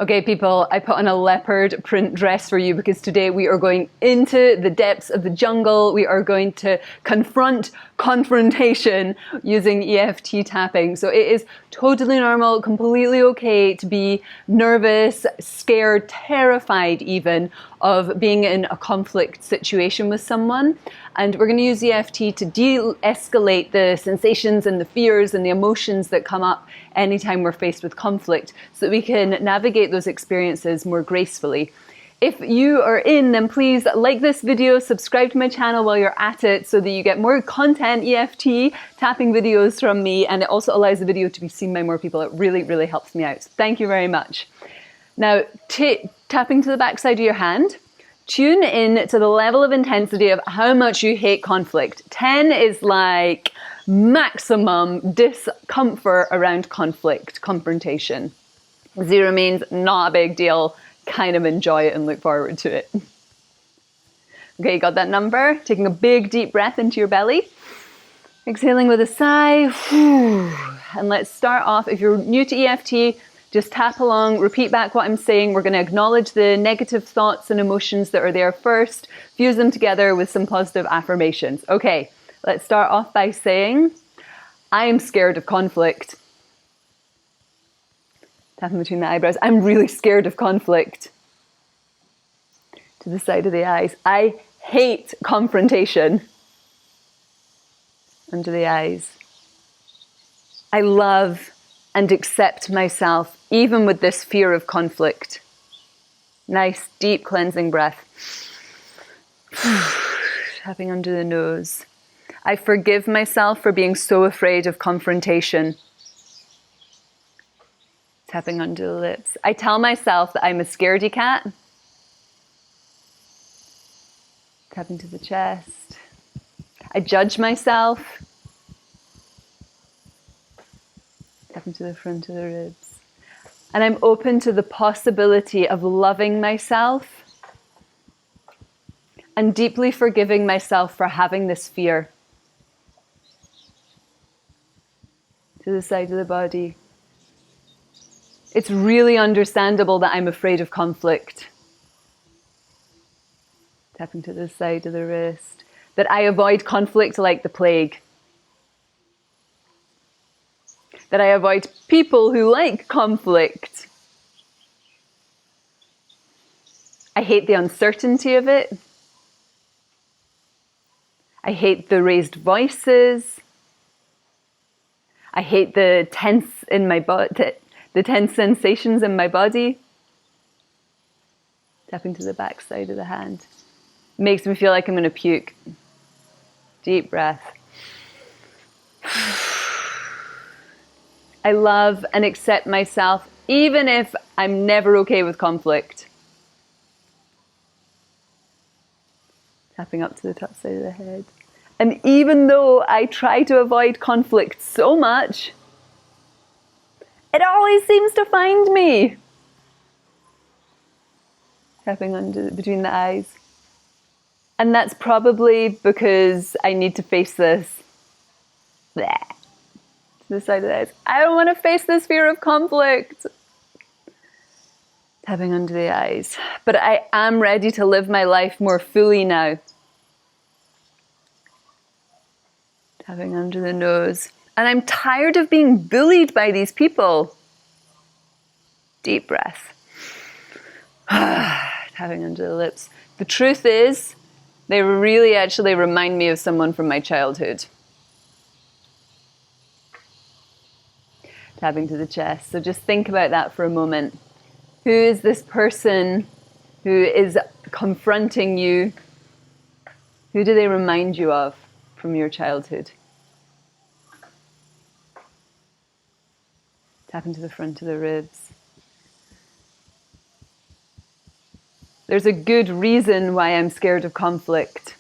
Okay, people, I put on a leopard print dress for you because today we are going into the depths of the jungle. We are going to confront confrontation using EFT tapping. So it is totally normal, completely okay to be nervous, scared, terrified even of being in a conflict situation with someone. And we're going to use EFT to de-escalate the sensations and the fears and the emotions that come up anytime we're faced with conflict so that we can navigate those experiences more gracefully. If you are in, then please like this video, subscribe to my channel while you're at it so that you get more content, EFT tapping videos from me, and it also allows the video to be seen by more people. It really, really helps me out. So thank you very much. Now, tapping to the back side of your hand, tune in to the level of intensity of how much you hate conflict. 10 is like maximum discomfort around conflict, confrontation. 0 means not a big deal, kind of enjoy it and look forward to it. Okay, you got that number? Taking a big deep breath into your belly. Exhaling with a sigh. And let's start off. If you're new to EFT, just tap along, repeat back what I'm saying. We're going to acknowledge the negative thoughts and emotions that are there first, fuse them together with some positive affirmations. Okay, let's start off by saying, I am scared of conflict. Tapping between the eyebrows. I'm really scared of conflict. To the side of the eyes. I hate confrontation. Under the eyes. I love and accept myself even with this fear of conflict. Nice, deep cleansing breath. Tapping under the nose. I forgive myself for being so afraid of confrontation. Tapping under the lips. I tell myself that I'm a scaredy cat. Tapping to the chest. I judge myself. Tapping to the front of the ribs. And I'm open to the possibility of loving myself and deeply forgiving myself for having this fear. To the side of the body. It's really understandable that I'm afraid of conflict. Tapping to the side of the wrist. That I avoid conflict like the plague. That I avoid people who like conflict. I hate the uncertainty of it. I hate the raised voices. I hate the tense in my body, the tense sensations in my body. Tapping to the back side of the hand. Makes me feel like I'm going to puke. Deep breath. I love and accept myself even if I'm never okay with conflict. Tapping up to the top side of the head. And even though I try to avoid conflict so much, it always seems to find me. Tapping under between the eyes. And that's probably because I need to face this. Bleh. To the side of the eyes. I don't want to face this fear of conflict. Tapping under the eyes. But I am ready to live my life more fully now. Tapping under the nose. And I'm tired of being bullied by these people. Deep breath. Tapping under the lips. The truth is, they really actually remind me of someone from my childhood. Tapping to the chest. So just think about that for a moment. Who is this person who is confronting you? Who do they remind you of from your childhood? Tapping to the front of the ribs. There's a good reason why I'm scared of conflict.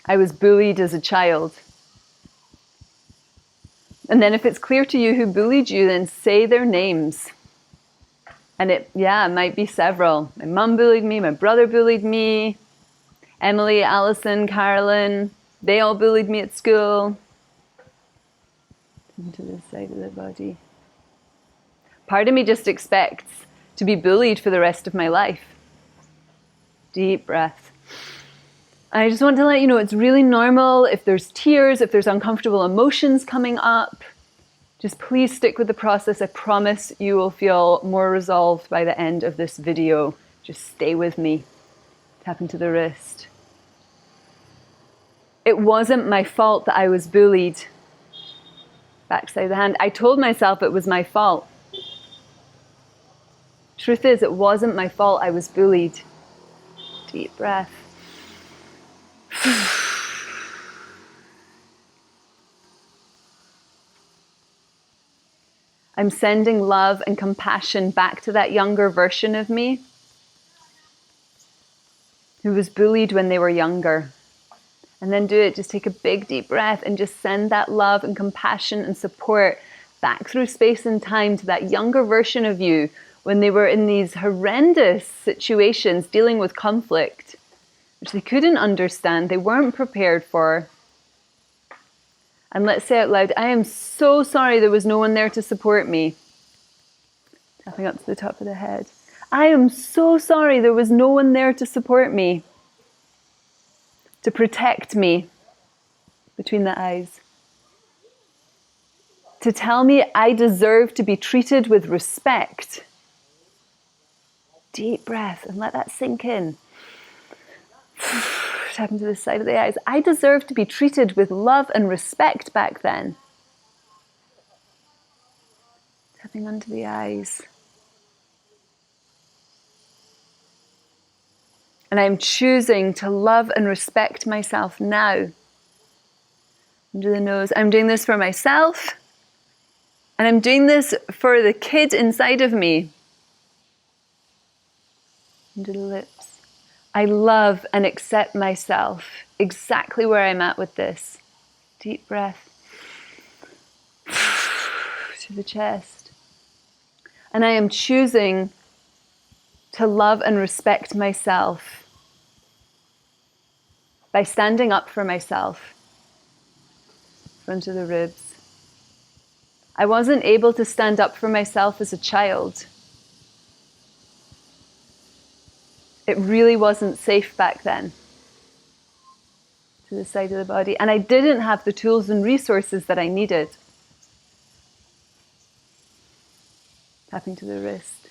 I was bullied as a child. And then if it's clear to you who bullied you, then say their names. And it might be several. My mum bullied me, my brother bullied me, Emily, Alison, Carolyn, they all bullied me at school. Into the side of the body. Part of me just expects to be bullied for the rest of my life. Deep breath. I just want to let you know it's really normal if there's tears, if there's uncomfortable emotions coming up. Just please stick with the process. I promise you will feel more resolved by the end of this video. Just stay with me. Tap into the wrist. It wasn't my fault that I was bullied. Backside of the hand. I told myself it was my fault. Truth is, it wasn't my fault I was bullied. Deep breath. I'm sending love and compassion back to that younger version of me who was bullied when they were younger. And then do it. Just take a big deep breath and just send that love and compassion and support back through space and time to that younger version of you when they were in these horrendous situations dealing with conflict, which they couldn't understand, they weren't prepared for. And let's say out loud, I am so sorry there was no one there to support me. Tapping up to the top of the head. I am so sorry there was no one there to support me. To protect me. Between the eyes. To tell me I deserve to be treated with respect. Deep breath and let that sink in. Tap into the side of the eyes. I deserve to be treated with love and respect back then. Tapping under the eyes. And I'm choosing to love and respect myself now. Under the nose. I'm doing this for myself. And I'm doing this for the kid inside of me. Under the lips. I love and accept myself exactly where I'm at with this. Deep breath. To the chest. And I am choosing to love and respect myself by standing up for myself. Front of the ribs. I wasn't able to stand up for myself as a child. It really wasn't safe back then. To the side of the body. And I didn't have the tools and resources that I needed. Tapping to the wrist.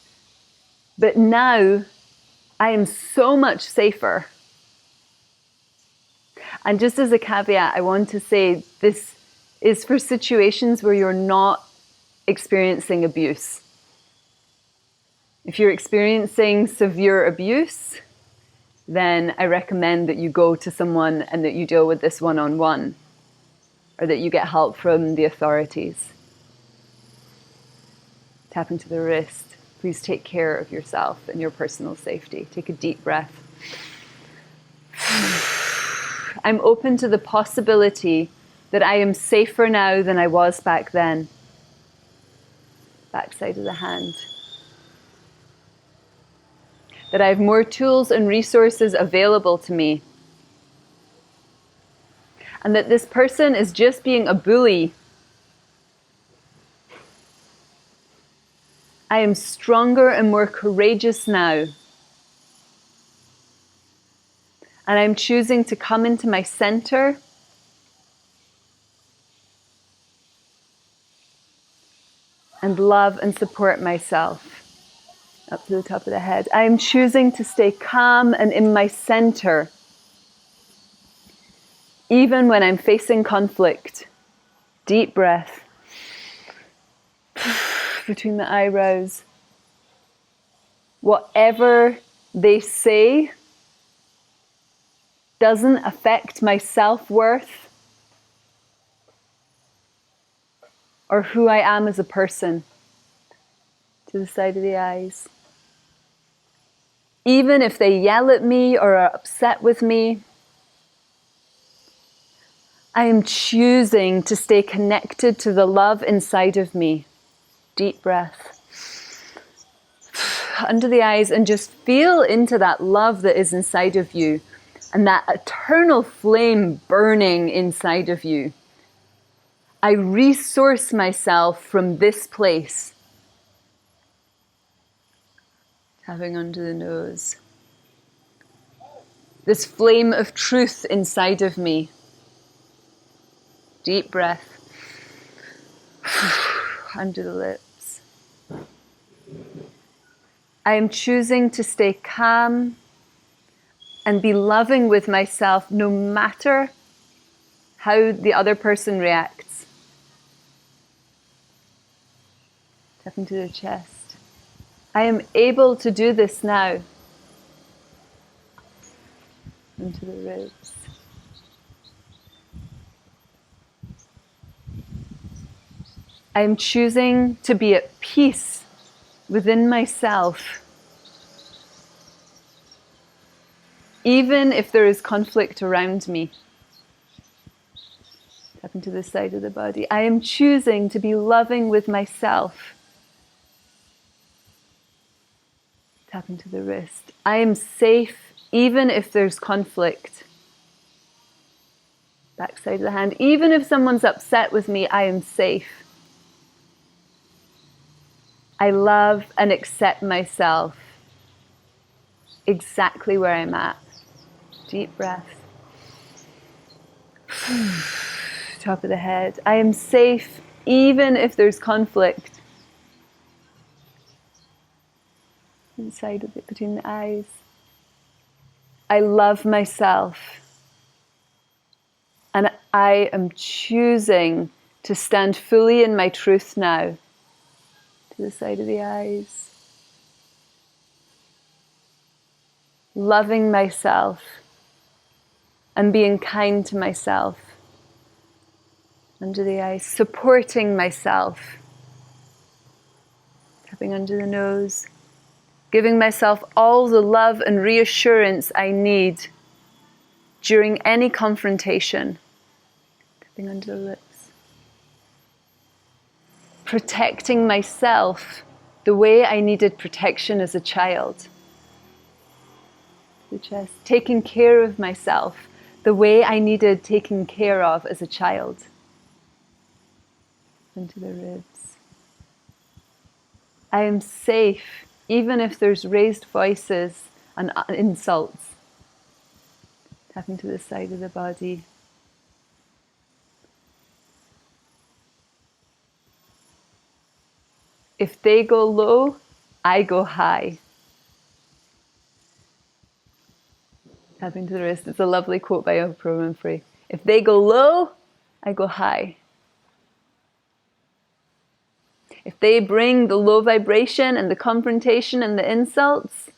But now, I am so much safer. And just as a caveat, I want to say this is for situations where you're not experiencing abuse. If you're experiencing severe abuse, then I recommend that you go to someone and that you deal with this one-on-one, or that you get help from the authorities. Tap into the wrist. Please take care of yourself and your personal safety. Take a deep breath. I'm open to the possibility that I am safer now than I was back then. Backside of the hand. That I have more tools and resources available to me. And that this person is just being a bully. I am stronger and more courageous now. And I'm choosing to come into my center and love and support myself. Up to the top of the head. I am choosing to stay calm and in my center, even when I'm facing conflict. Deep breath. Between the eyebrows. Whatever they say doesn't affect my self-worth or who I am as a person. To the side of the eyes. Even if they yell at me or are upset with me, I am choosing to stay connected to the love inside of me. Deep breath. Under the eyes and just feel into that love that is inside of you and that eternal flame burning inside of you. I resource myself from this place. Tapping under the nose. This flame of truth inside of me. Deep breath. Under the lips. I am choosing to stay calm and be loving with myself no matter how the other person reacts. Tap into the chest. I am able to do this now. Into the ribs. I am choosing to be at peace within myself, even if there is conflict around me. Tap into the side of the body. I am choosing to be loving with myself. Tap into the wrist. I am safe even if there's conflict. Back side of the hand. Even if someone's upset with me, I am safe. I love and accept myself exactly where I'm at. Deep breath. Top of the head. I am safe even if there's conflict. Inside of it, between the eyes. I love myself. And I am choosing to stand fully in my truth now. To the side of the eyes. Loving myself and being kind to myself. Under the eyes. Supporting myself. Tapping under the nose. Giving myself all the love and reassurance I need during any confrontation. Tapping under the lips. Protecting myself the way I needed protection as a child. The chest. Taking care of myself the way I needed taken care of as a child. Into the ribs. I am safe even if there's raised voices and insults. Tapping to the side of the body. If they go low, I go high. Tapping to the wrist. It's a lovely quote by Oprah Winfrey. If they go low, I go high. If they bring the low vibration and the confrontation and the insults,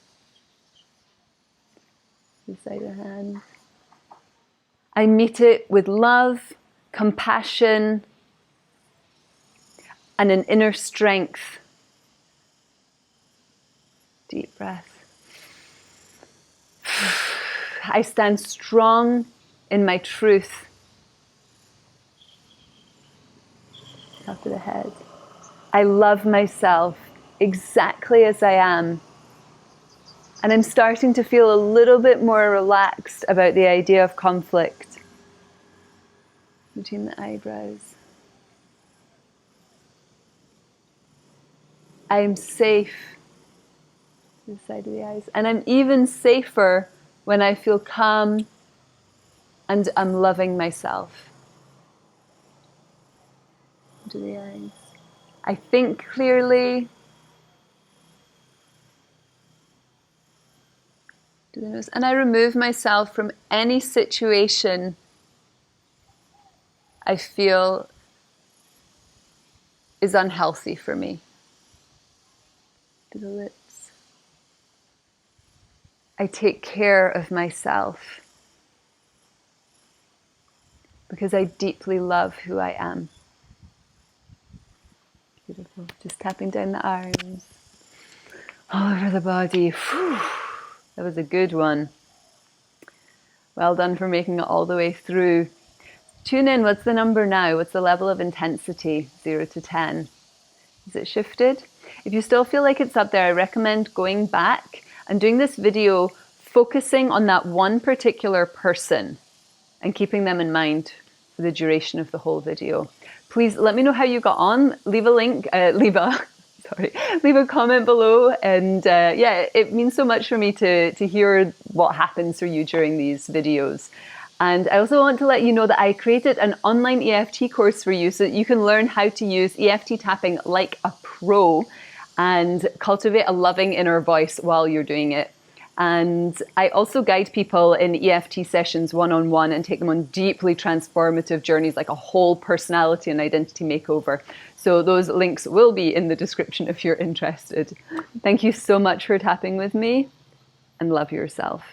the side of the hand, I meet it with love, compassion, and an inner strength. Deep breath. I stand strong in my truth. Top of the head. I love myself exactly as I am. And I'm starting to feel a little bit more relaxed about the idea of conflict. Between the eyebrows. I am safe. To the side of the eyes. And I'm even safer when I feel calm and I'm loving myself. To the eyes. I think clearly. To the nose. And I remove myself from any situation I feel is unhealthy for me. To the lips. I take care of myself because I deeply love who I am. Beautiful. Just tapping down the arms, all over the body. Whew. That was a good one. Well done for making it all the way through. Tune in. What's the number now? What's the level of intensity? 0 to 10. Is it shifted? If you still feel like it's up there, I recommend going back and doing this video focusing on that one particular person and keeping them in mind for the duration of the whole video. Please let me know how you got on. Leave a link, Sorry, leave a comment below. And yeah, it means so much for me to hear what happens for you during these videos. And I also want to let you know that I created an online EFT course for you so that you can learn how to use EFT tapping like a pro and cultivate a loving inner voice while you're doing it. And I also guide people in EFT sessions one-on-one and take them on deeply transformative journeys, like a whole personality and identity makeover. So those links will be in the description if you're interested. Thank you so much for tapping with me, and love yourself.